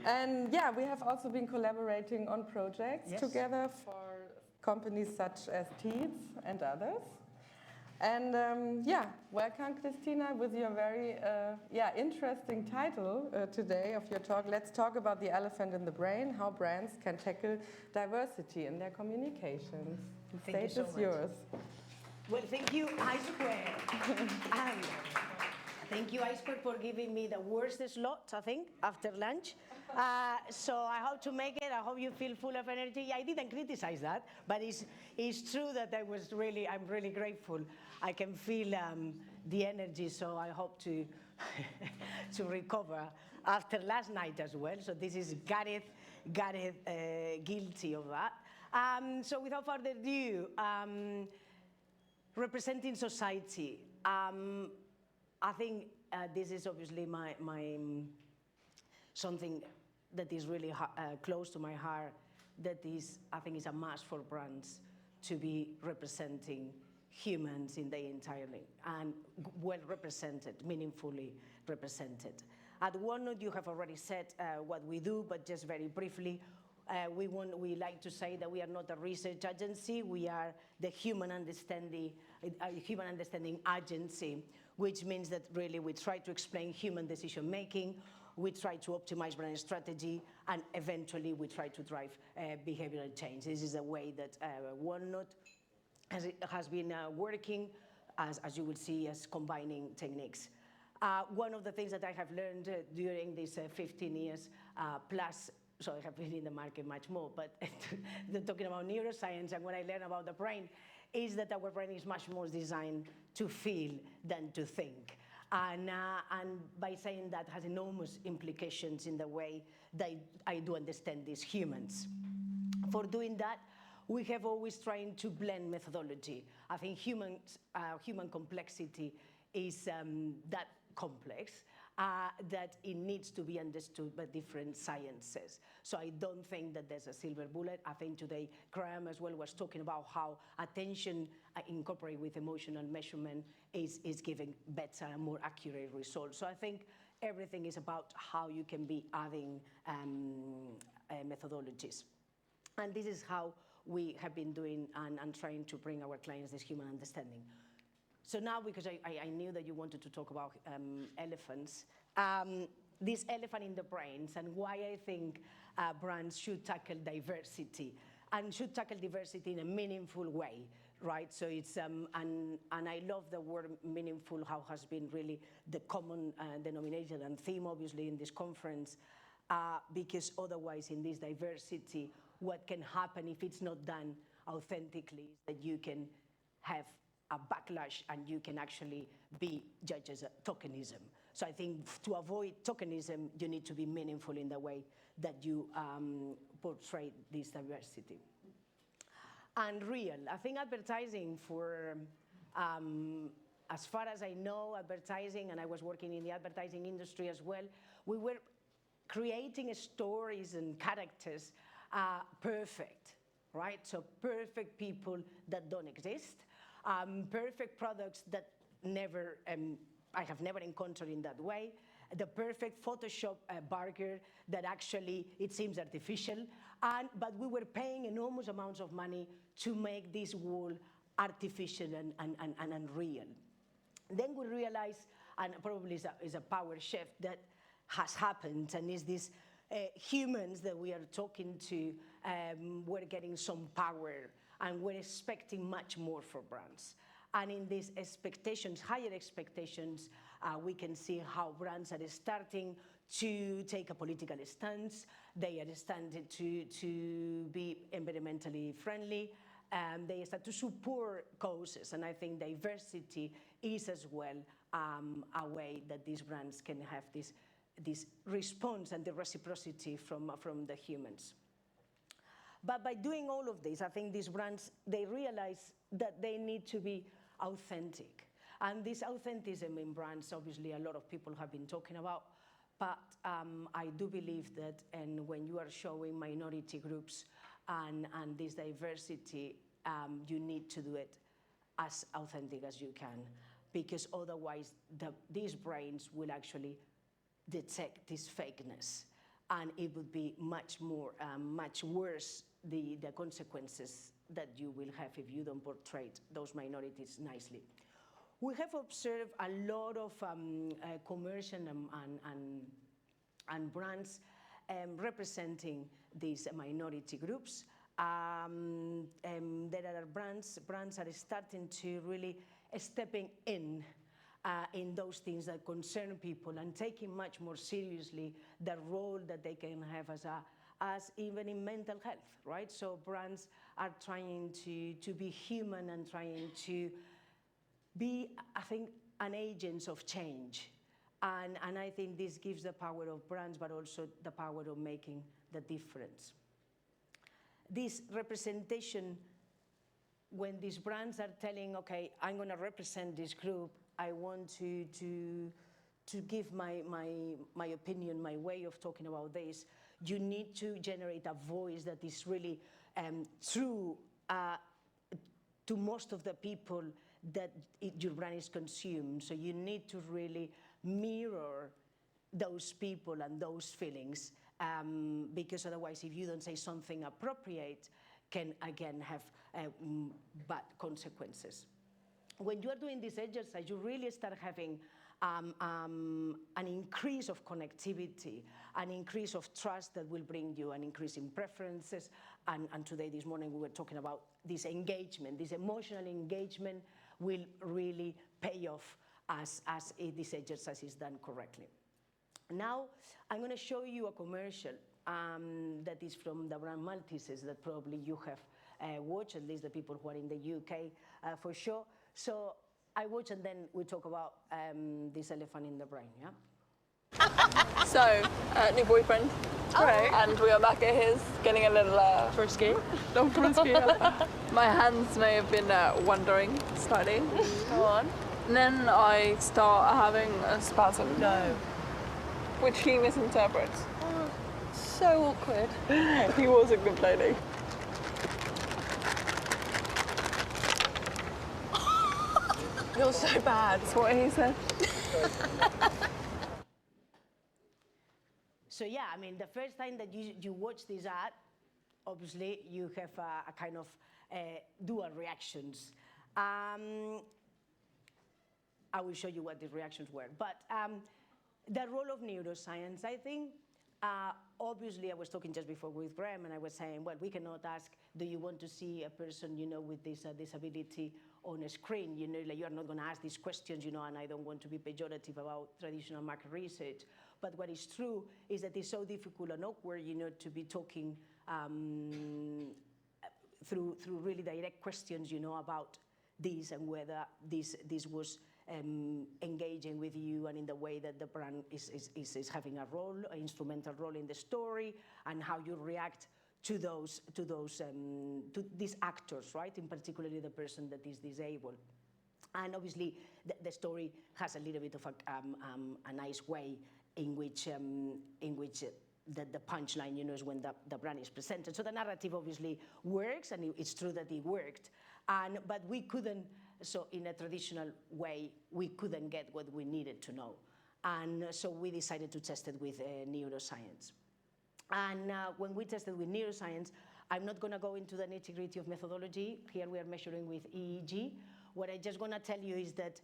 And yeah, we have also been collaborating on projects together for companies such as Teeds and others. And yeah, welcome, Cristina, with your very interesting title today of your talk. Let's talk about the elephant in the brain, how brands can tackle diversity in their communications. The stage is yours. Well, thank you, iSquare. Thank you, iSquare, for giving me the worst slot, I think, after lunch. So I hope to make it. I hope you feel full of energy. I didn't criticize that, but it's true that I'm really grateful. I can feel the energy, so I hope to to recover after last night as well. So this is Gareth guilty of that. So without further ado, representing society. I think this is obviously my something that is really close to my heart. That is, I think, is a must for brands to be representing humans in their entirety and well represented, meaningfully represented. At Walnut, you have already said what we do, but just very briefly. We like to say that we are not a research agency. We are the human understanding agency, which means that really we try to explain human decision making, we try to optimize brand strategy, and eventually we try to drive behavioral change. This is a way that Walnut has been working, as you will see, as combining techniques. One of the things that I have learned during these 15 years plus, so I have been in the market much more, but talking about neuroscience and what I learned about the brain is that our brain is much more designed to feel than to think. And by saying that has enormous implications in the way that I do understand these humans. For doing that, we have always tried to blend methodology. I think human complexity is that complex that it needs to be understood by different sciences. So I don't think that there's a silver bullet. I think today Graham as well was talking about how attention incorporated with emotional measurement is giving better and more accurate results. So I think everything is about how you can be adding methodologies. And this is how we have been doing and trying to bring our clients this human understanding. So now, because I knew that you wanted to talk about elephants, this elephant in the brains and why I think brands should tackle diversity and should tackle diversity in a meaningful way, right? So it's, and I love the word meaningful, how has been really the common denominator and theme, obviously, in this conference, because otherwise in this diversity, what can happen if it's not done authentically is that you can have a backlash and you can actually be judged as a tokenism. So I think to avoid tokenism, you need to be meaningful in the way that you portray this diversity. And real, I think advertising for, as far as I know, advertising, and I was working in the advertising industry as well, we were creating stories and characters perfect, right? So perfect people that don't exist. Perfect products that never, I have never encountered in that way. The perfect Photoshop burger that actually, it seems artificial. But we were paying enormous amounts of money to make this world artificial and unreal. Then we realized, and probably is a power shift that has happened, and is this humans that we are talking to, we're getting some power, and we're expecting much more for brands. And in these expectations, higher expectations, we can see how brands are starting to take a political stance. They are starting to be environmentally friendly. They start to support causes. And I think diversity is as well a way that these brands can have this response and the reciprocity from the humans. But by doing all of this, I think these brands, they realize that they need to be authentic. And this authenticism in brands, obviously a lot of people have been talking about, but I do believe that, and when you are showing minority groups and this diversity, you need to do it as authentic as you can, because otherwise these brains will actually detect this fakeness. and it would be much worse, the consequences that you will have if you don't portray those minorities nicely. We have observed a lot of commercial and brands representing these minority groups. There are brands are starting to really stepping in those things that concern people and taking much more seriously the role that they can have as even in mental health, right? So brands are trying to be human and trying to be, I think, an agent of change. And I think this gives the power of brands, but also the power of making the difference. This representation, when these brands are telling, okay, I'm going to represent this group, I want to give my opinion, my way of talking about this, you need to generate a voice that is really true to most of the people that your brand is consumed. So you need to really mirror those people and those feelings, because otherwise, if you don't say something appropriate, can again have bad consequences. When you are doing this exercise, you really start having an increase of connectivity, an increase of trust that will bring you an increase in preferences. And today, this morning, we were talking about this engagement, this emotional engagement will really pay off as this exercise is done correctly. Now, I'm going to show you a commercial that is from the brand Maltesers that probably you have watched, at least the people who are in the UK for sure. So I watch and then we talk about this elephant in the brain, yeah? So, new boyfriend. Right. And we are back at his, getting a little... Frisky. No, frisky. My hands may have been wandering slightly. Go on. And then I start having a spasm. No. Which he misinterprets. So awkward. He wasn't complaining. You're so bad. That's what he said. So yeah, I mean, the first time that you watch this ad, obviously you have a kind of dual reactions. I will show you what the reactions were. But the role of neuroscience, I think, obviously I was talking just before with Graham and I was saying, well, we cannot ask, do you want to see a person, you know, with this disability on a screen? You know, like you are not going to ask these questions, you know, and I don't want to be pejorative about traditional market research. But what is true is that it's so difficult and awkward, you know, to be talking through really direct questions, you know, about this and whether this was engaging with you and in the way that the brand is having a role, an instrumental role in the story, and how you react to these actors, right? In particularly the person that is disabled. And obviously, the story has a little bit of a nice way in which the punchline, you know, is when the brand is presented. So the narrative obviously works, and it's true that it worked. But we couldn't, so in a traditional way, we couldn't get what we needed to know. And so we decided to test it with neuroscience. And when we tested with neuroscience, I'm not going to go into the nitty-gritty of methodology. Here we are measuring with EEG. What I'm just going to tell you is that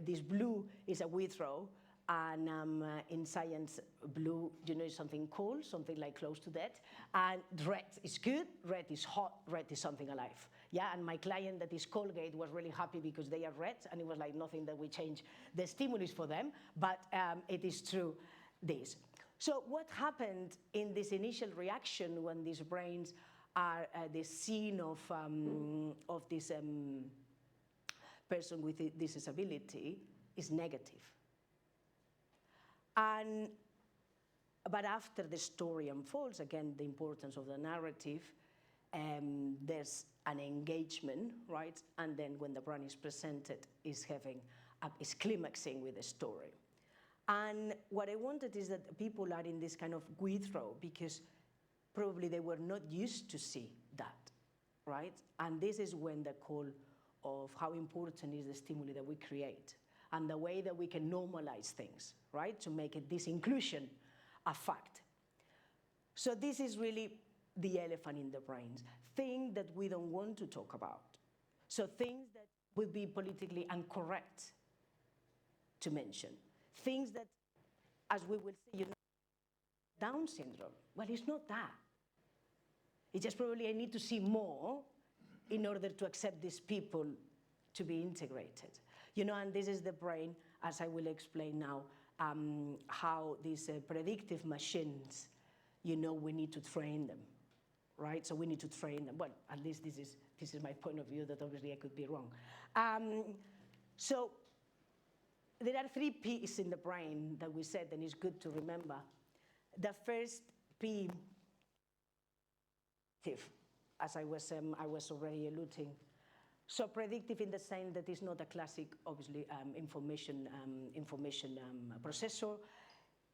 this blue is a withdraw, and in science, blue, you know, is something cool, something like close to death, and red is good, red is hot, red is something alive. Yeah, and my client that is Colgate was really happy because they are red, and it was like nothing that we change the stimulus for them, but it is true this. So what happened in this initial reaction when these brains are the scene of this person with this disability is negative. But after the story unfolds, again, the importance of the narrative, there's an engagement, right? And then when the brand is presented, is climaxing with the story. And what I wanted is that people are in this kind of withdraw because probably they were not used to see that, right? And this is when the call of how important is the stimuli that we create. and the way that we can normalize things, right? To make this inclusion a fact. So this is really the elephant in the brains, things that we don't want to talk about. So things that would be politically incorrect to mention. Things that, as we will see, Down syndrome. Well, it's not that. It's just probably I need to see more in order to accept these people to be integrated. And this is the brain, as I will explain now, how these predictive machines, we need to train them, right? So we need to train them. Well, at least this is my point of view, that obviously I could be wrong. So there are 3 P's in the brain that we said, and it's good to remember. The first P, as I was already alluding. So predictive in the sense that it's not a classic, obviously, information processor.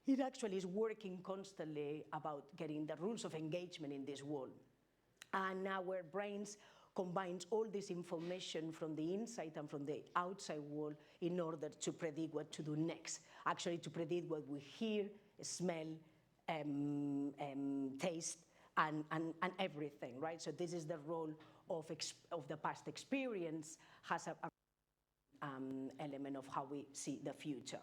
It actually is working constantly about getting the rules of engagement in this world. And our brains combines all this information from the inside and from the outside world in order to predict what to do next. Actually, to predict what we hear, smell, taste, and everything, right? So this is the role of the past experience, has a element of how we see the future.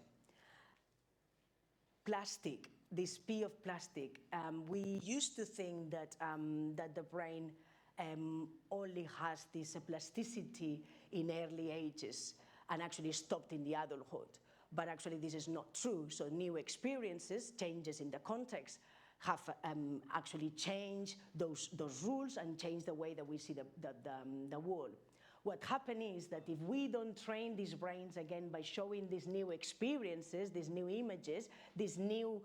Plastic, this P of plastic, we used to think that, that the brain only has this plasticity in early ages and actually stopped in the adulthood. But actually this is not true. So new experiences, changes in the context, have actually changed those rules and changed the way that we see the world. What happens is that if we don't train these brains again by showing these new experiences, these new images, these new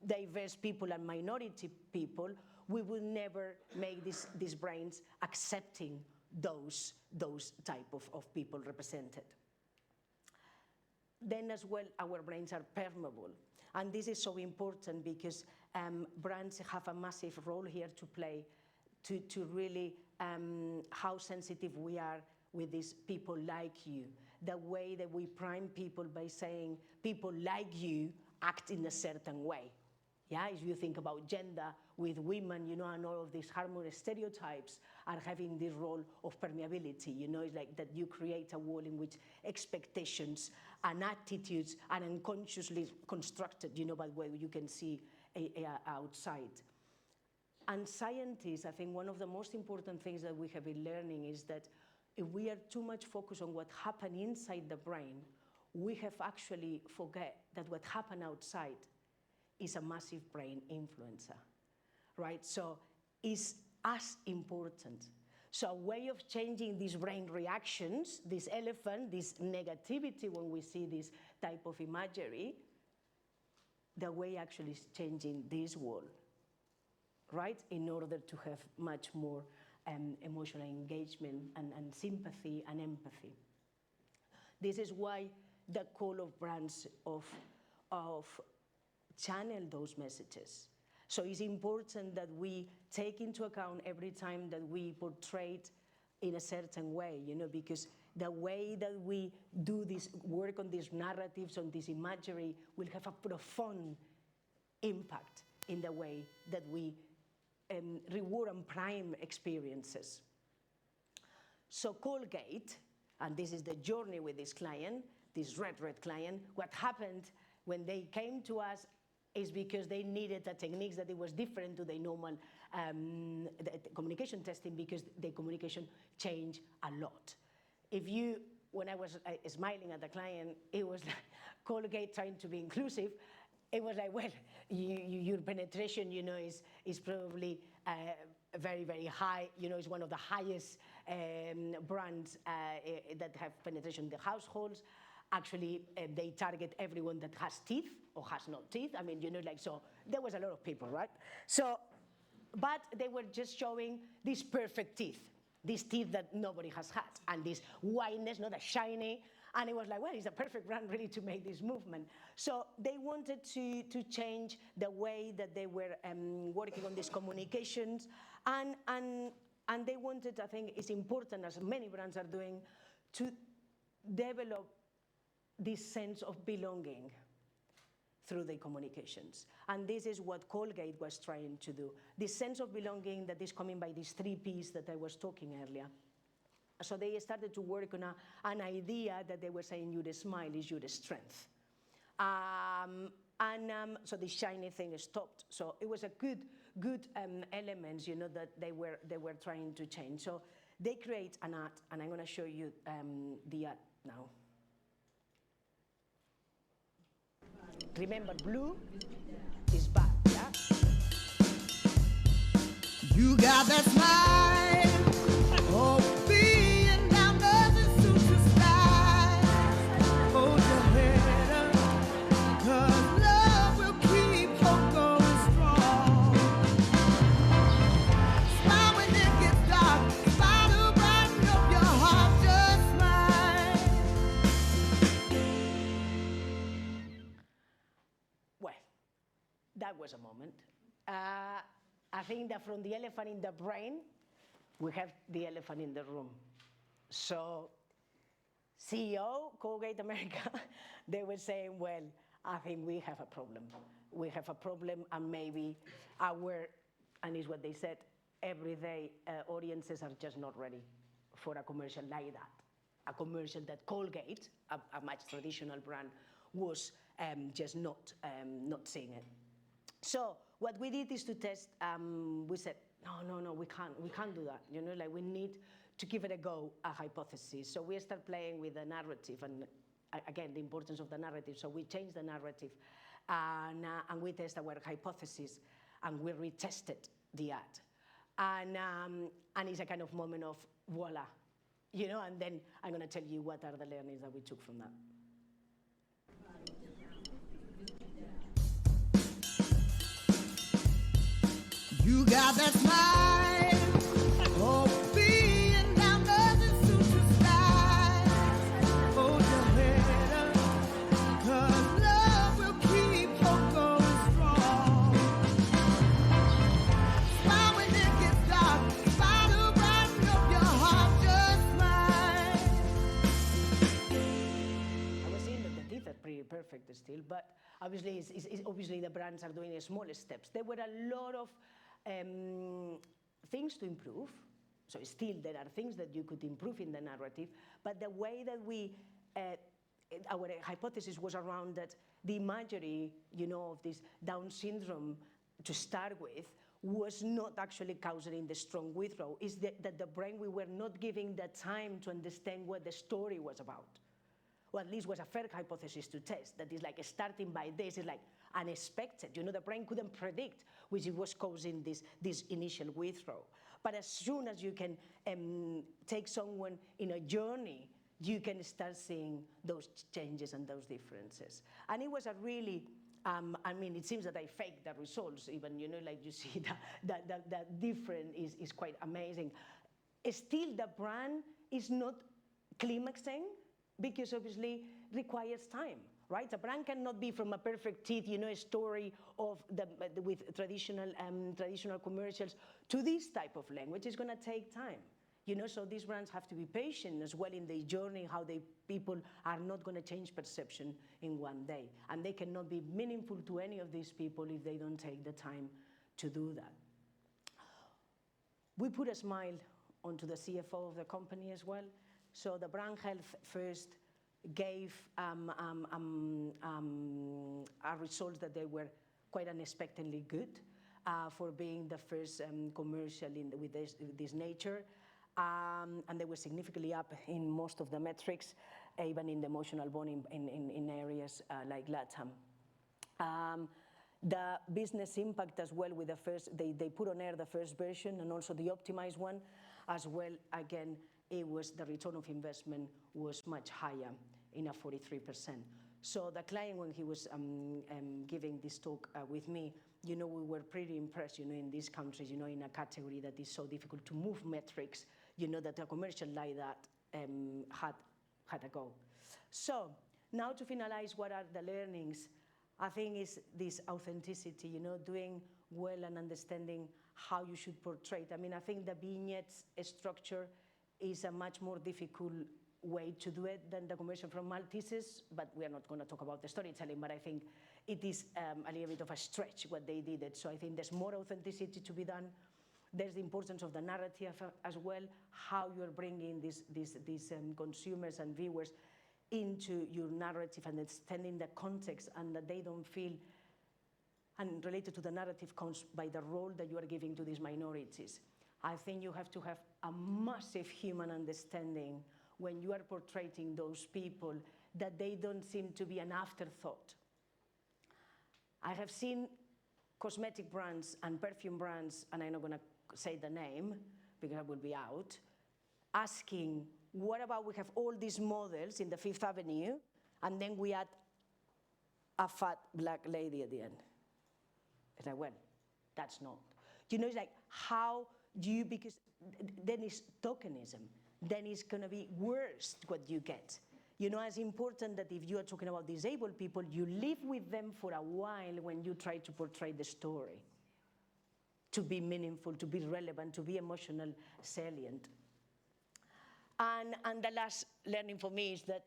diverse people and minority people, we will never make these brains accepting those type of people represented. Then as well, our brains are permeable. And this is so important because brands have a massive role here to play to really how sensitive we are with these people like you. The way that we prime people by saying people like you act in a certain way. Yeah, if you think about gender with women, and all of these harmonious stereotypes are having this role of permeability. It's like that you create a world in which expectations and attitudes are unconsciously constructed, by what you can see outside. And scientists, I think one of the most important things that we have been learning is that if we are too much focused on what happened inside the brain, we have actually forget that what happened outside is a massive brain influencer, right? So it's as important. So a way of changing these brain reactions, this elephant, this negativity when we see this type of imagery, the way actually is changing this world, right? In order to have much more emotional engagement and sympathy and empathy. This is why the call of brands of channel those messages. So it's important that we take into account every time that we portray it in a certain way, because the way that we do this work on these narratives, on this imagery, will have a profound impact in the way that we reward and prime experiences. So Colgate, and this is the journey with this client, this red client, what happened when they came to us is because they needed a technique that it was different to the normal the communication testing, because the communication changed a lot. When I was smiling at the client, it was like Colgate trying to be inclusive. It was like, well, your penetration, is probably very, very high. It's one of the highest brands that have penetration in the households. Actually, they target everyone that has teeth or has no teeth. I mean, so there was a lot of people, right? So, but they were just showing these perfect teeth, these teeth that nobody has had, and this whiteness, not a shiny. And it was like, well, it's a perfect brand really to make this movement. So they wanted to change the way that they were working on these communications. And they wanted, I think it's important, as many brands are doing, to develop this sense of belonging through the communications. And this is what Colgate was trying to do. This sense of belonging that is coming by these 3 Ps that I was talking earlier. So they started to work on an idea that they were saying your smile is your strength. So the shiny thing stopped. So it was a good elements, you know, that they were trying to change. So they create an ad, and I'm going to show you the ad now. Remember, blue is bad, yeah? You got that smile, oh, being down doesn't suit your style. Hold your head up, 'cause love will keep hope going strong. Smile when it gets dark, smile to brighten up your heart, just smile. Well, that was a moment. I think that from the elephant in the brain, we have the elephant in the room. So CEO, Colgate America, they were saying, well, I think we have a problem. We have a problem, and maybe and it's what they said, everyday audiences are just not ready for a commercial like that. A commercial that Colgate, a much traditional brand, was just not seeing it. So what we did is to test, we said, no, we can't do that. You know, like we need to give it a go, a hypothesis. So we start playing with the narrative, and again, the importance of the narrative. So we changed the narrative, and we test our hypothesis, and we retested the ad. And it's a kind of moment of voila, you know, and then I'm going to tell you what are the learnings that we took from that. You got that smile, oh, being down doesn't suit your style. Hold your head up, 'cause love will keep hope going strong. Smile when it gets dark, smile to brighten up your heart, just smile. I was seeing that the teeth are pretty perfect still, but obviously, obviously the brands are doing small steps. There were a lot of things to improve. So still there are things that you could improve in the narrative, but the way that our hypothesis was around that the imagery, you know, of this Down syndrome to start with was not actually causing the strong withdrawal. Is that the brain, we were not giving the time to understand what the story was about. Or at least was a fair hypothesis to test, that is like starting by this is like unexpected. You know, the brain couldn't predict which was causing this initial withdrawal. But as soon as you can take someone in a journey, you can start seeing those changes and those differences. And it was a really, I mean, it seems that I faked the results even, you know, like you see that difference is quite amazing. Still, the brand is not climaxing, because obviously requires time, right? A brand cannot be from a perfect teeth, you know, story of with traditional commercials to this type of language. It's going to take time, you know. So these brands have to be patient as well in the journey. How people are not going to change perception in one day, and they cannot be meaningful to any of these people if they don't take the time to do that. We put a smile onto the CFO of the company as well. So the brand health first gave results that they were quite unexpectedly good for being the first commercial with this nature. And they were significantly up in most of the metrics, even in the emotional bond in areas like LATAM. The business impact as well with the first, they put on air the first version and also the optimized one as well. Again, it was the return of investment was much higher in a 43%. So the client, when he was giving this talk with me, you know, we were pretty impressed, you know, in these countries, you know, in a category that is so difficult to move metrics, you know, that a commercial like that had a go. So now to finalize, what are the learnings? I think is this authenticity, you know, doing well and understanding how you should portray it. I mean, I think the vignettes structure is a much more difficult way to do it than the conversion from Maltesers, but we are not going to talk about the storytelling, but I think it is a little bit of a stretch what they did it. So I think there's more authenticity to be done. There's the importance of the narrative as well, how you're bringing these consumers and viewers into your narrative and understanding the context, and that they don't feel, and related to the narrative comes by the role that you are giving to these minorities. I think you have to have a massive human understanding when you are portraying those people, that they don't seem to be an afterthought. I have seen cosmetic brands and perfume brands, and I'm not going to say the name because I will be out, asking, what about we have all these models in the Fifth Avenue, and then we add a fat black lady at the end? It's like, well, that's not. You know, it's like, how do you, because then it's tokenism, then it's gonna be worse what you get. You know, it's important that if you are talking about disabled people, you live with them for a while when you try to portray the story, to be meaningful, to be relevant, to be emotional, salient. And the last learning for me is that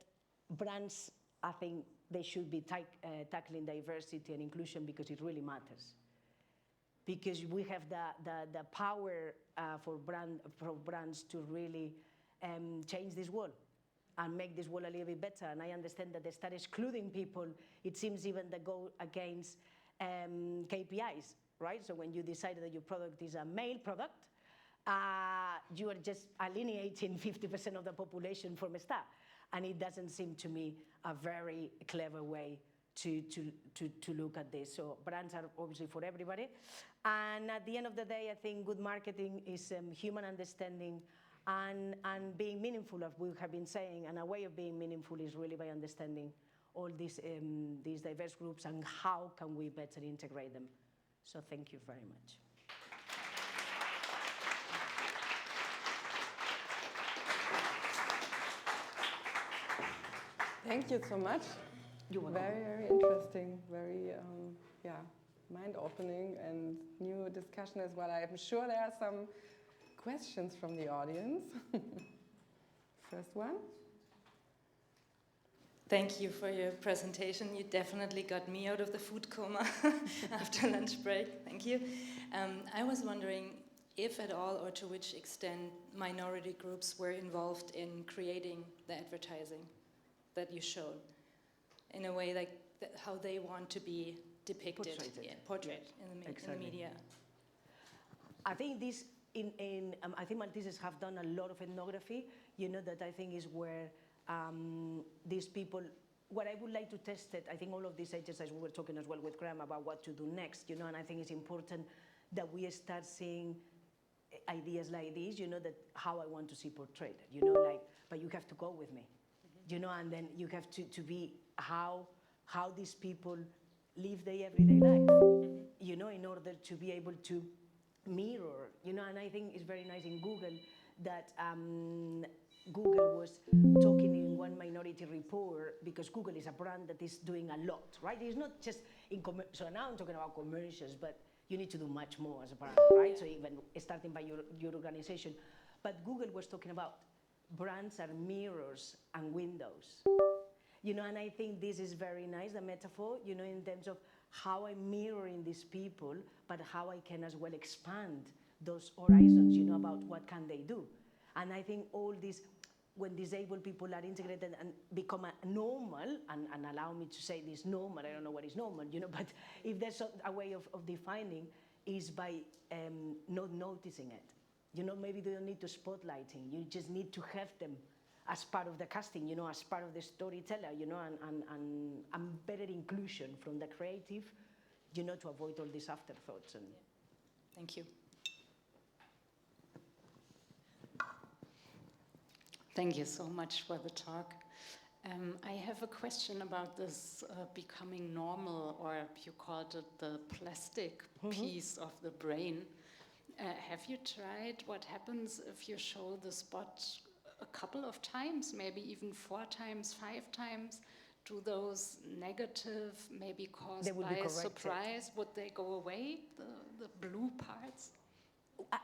brands, I think they should be tackling diversity and inclusion, because it really matters. Because we have the power for brands to really change this world and make this world a little bit better. And I understand that they start excluding people, it seems even that go against KPIs, right? So when you decide that your product is a male product, you are just alienating 50% of the population from a staff. And it doesn't seem to me a very clever way to look at this. So brands are obviously for everybody. And at the end of the day, I think good marketing is human understanding and being meaningful, as we have been saying. And a way of being meaningful is really by understanding all these diverse groups and how can we better integrate them. So thank you very much. Thank you so much. You're welcome. Very, very interesting, very, mind-opening and new discussion as well. I'm sure there are some questions from the audience. First one. Thank you for your presentation. You definitely got me out of the food coma after lunch break. Thank you. I was wondering if at all, or to which extent, minority groups were involved in creating the advertising that you showed, in a way like how they want to be depicted, portrayed in the media. I think this, I think Maltesers have done a lot of ethnography. You know, that I think is where these people, what I would like to test it, I think all of these exercises, we were talking as well with Graham about what to do next, you know, and I think it's important that we start seeing ideas like this, you know, that how I want to see portrayed, you know, like, but you have to go with me, you know, and then you have to be how these people live their everyday life, you know, in order to be able to mirror, you know, and I think it's very nice in Google that Google was talking in one minority report, because Google is a brand that is doing a lot, right? It's not just in so now I'm talking about commercials, but you need to do much more as a brand, right? So even starting by your organization. But Google was talking about brands are mirrors and windows. You know, and I think this is very nice, the metaphor, you know, in terms of how I'm mirroring these people, but how I can as well expand those horizons, you know, about what can they do. And I think all this, when disabled people are integrated and become a normal, and allow me to say this normal, I don't know what is normal, you know, but if there's a way of defining, is by not noticing it. You know, maybe they don't need to spotlighting, you just need to have them as part of the casting, you know, as part of the storyteller, you know, and better inclusion from the creative, you know, to avoid all these afterthoughts. And thank you. Thank you so much for the talk. I have a question about this becoming normal, or you called it the plastic piece of the brain. Have you tried what happens if you show the spot a couple of times, maybe even 4 times, 5 times? Do those negative, maybe caused by surprise, would they go away, the blue parts?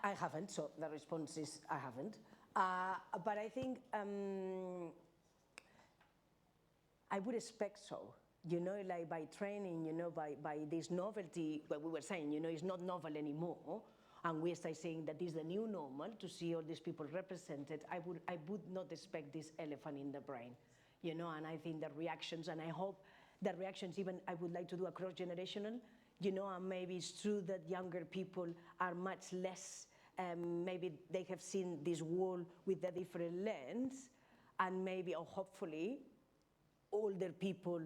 I haven't, so the response is I haven't. But I think I would expect so. You know, like by training, you know, by this novelty, what we were saying, you know, it's not novel anymore, and we start saying that is the new normal to see all these people represented. I would not expect this elephant in the brain, you know, and I think the reactions, and I hope the reactions even I would like to do across generational, you know, and maybe it's true that younger people are much less, maybe they have seen this world with a different lens, and maybe, or hopefully, older people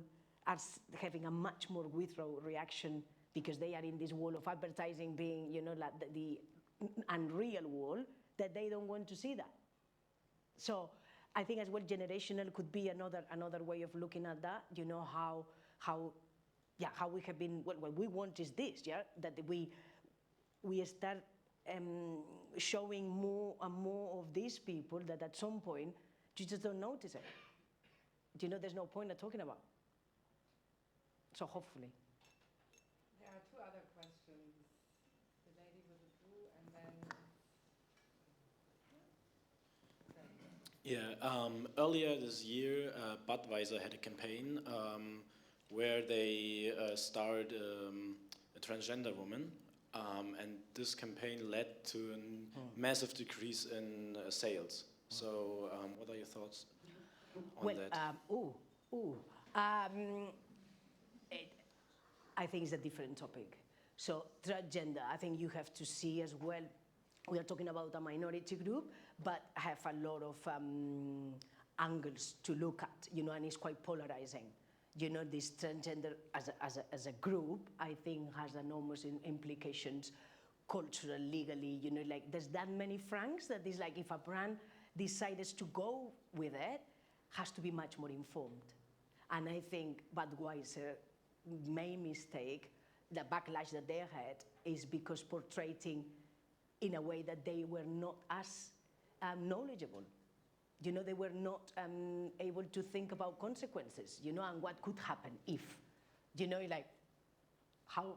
are having a much more withdrawal reaction because they are in this world of advertising being, you know, like the unreal world, that they don't want to see that. So I think as well generational could be another way of looking at that, you know, how we have been, what we want is this, yeah, that we start showing more and more of these people that at some point you just don't notice it. You know, there's no point of talking about. So hopefully. There are two other questions. The lady with the blue and then... Yeah, earlier this year, Budweiser had a campaign where they starred a transgender woman, and this campaign led to a massive decrease in sales. So what are your thoughts on that? I think it's a different topic. So transgender, I think you have to see as well, we are talking about a minority group, but have a lot of angles to look at, you know, and it's quite polarizing. You know, this transgender as a group, I think has enormous implications cultural, legally, you know, like there's that many francs that is like if a brand decides to go with it, has to be much more informed. And I think Budweiser main mistake, the backlash that they had, is because portraying in a way that they were not as knowledgeable. You know, they were not able to think about consequences, you know, and what could happen if, you know, like, how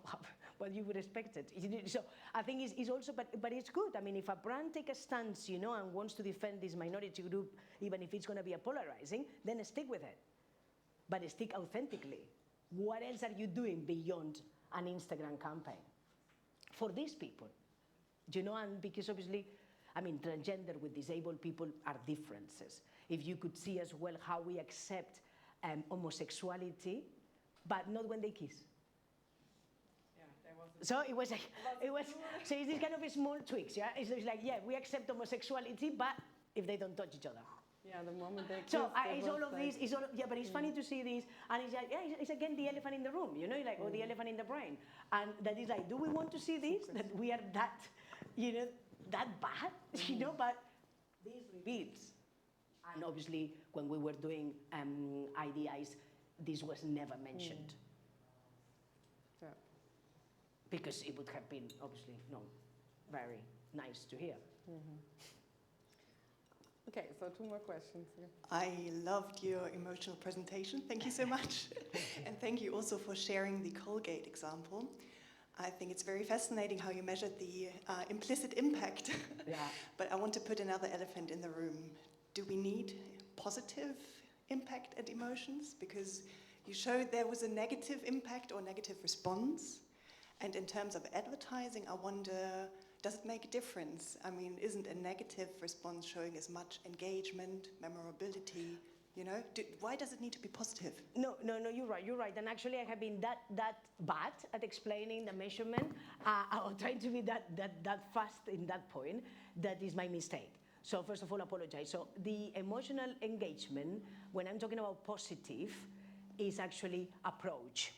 what you would expect it. So I think it's also, but it's good. I mean, if a brand takes a stance, you know, and wants to defend this minority group, even if it's going to be a polarizing, then stick with it. But stick authentically. What else are you doing beyond an Instagram campaign for these people? Do you know, and because obviously, I mean, transgender with disabled people are differences. If you could see as well how we accept homosexuality, but not when they kiss. Yeah, there was so it was like, so it's these kind of small tweaks, yeah? It's like, yeah, we accept homosexuality, but if they don't touch each other. Yeah, the moment they kiss, so it's all of like, this, yeah, but it's funny to see this, and it's like, yeah, it's again the elephant in the room, you know, like, or the elephant in the brain. And that is like, do we want to see this? That we are that, you know, that bad, you know, but this reveals. And obviously, when we were doing IDIs, this was never mentioned. Yeah. Because it would have been, obviously, no, very nice to hear. Okay, so two more questions here. I loved your emotional presentation. Thank you so much. And thank you also for sharing the Colgate example. I think it's very fascinating how you measured the implicit impact. Yeah. But I want to put another elephant in the room. Do we need positive impact and emotions? Because you showed there was a negative impact or negative response. And in terms of advertising, I wonder, does it make a difference? I mean, isn't a negative response showing as much engagement, memorability? You know, why does it need to be positive? No, you're right. And actually, I have been that bad at explaining the measurement, or trying to be that fast in that point. That is my mistake. So first of all, apologize. So the emotional engagement, when I'm talking about positive, is actually approach.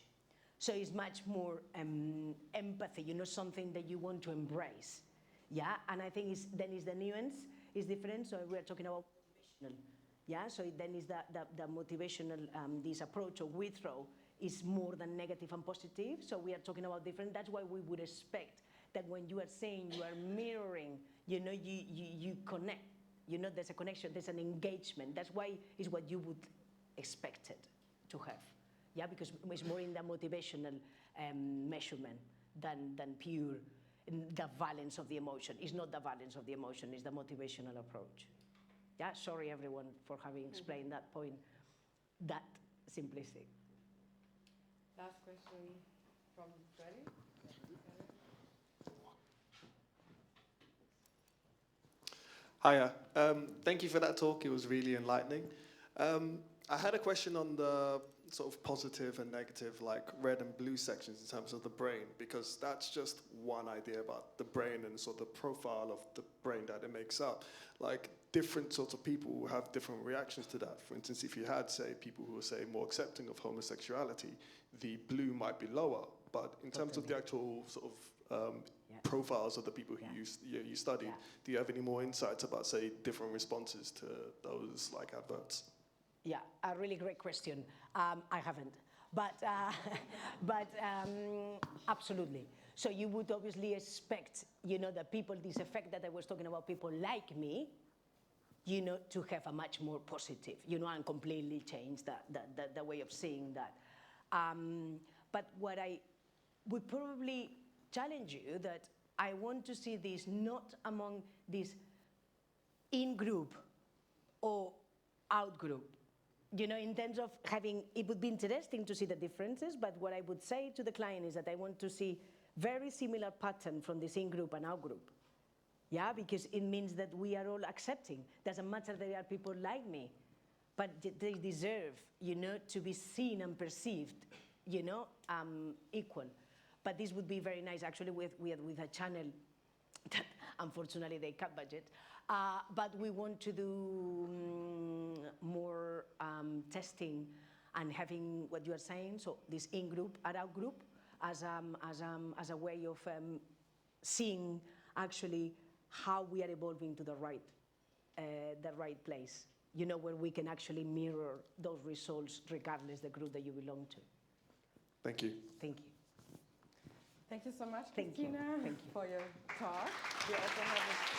So it's much more empathy, you know, something that you want to embrace. Yeah, and I think then is the nuance is different. So we're talking about motivational. Yeah, so then is the motivational, this approach or withdraw is more than negative and positive. So we are talking about different. That's why we would expect that when you are saying you are mirroring, you know, you connect. You know, there's a connection, there's an engagement. That's why it's what you would expect it to have. Yeah, because it's more in the motivational measurement than pure the violence of the emotion. It's not the violence of the emotion, it's the motivational approach. Yeah, sorry everyone for having explained that point that simplistic. Last question from Freddie. Hiya. Thank you for that talk. It was really enlightening. I had a question on the sort of positive and negative, like red and blue sections in terms of the brain, because that's just one idea about the brain and sort of the profile of the brain that it makes up. Like different sorts of people have different reactions to that. For instance, if you had, say, people who are, say, more accepting of homosexuality, the blue might be lower. But in terms of the actual sort of profiles of the people who you studied, do you have any more insights about, say, different responses to those like adverts? Yeah, a really great question. I haven't, but absolutely. So you would obviously expect, that people, this effect that I was talking about, people like me, to have a much more positive, and completely change the way of seeing that. But what I would probably challenge you that I want to see this not among this in-group or out-group. In terms of having, it would be interesting to see the differences, but what I would say to the client is that I want to see very similar pattern from this in-group and out-group. Yeah, because it means that we are all accepting. Doesn't matter there are people like me, but they deserve, to be seen and perceived, equal. But this would be very nice, actually, with a channel that unfortunately they cut budget. But we want to do more testing and having what you are saying, so this in-group and out-group as a way of seeing actually how we are evolving to the right place, where we can actually mirror those results regardless the group that you belong to. Thank you. Thank you. Thank you so much, Thank you. Cristina, Thank you. for your talk. We also have a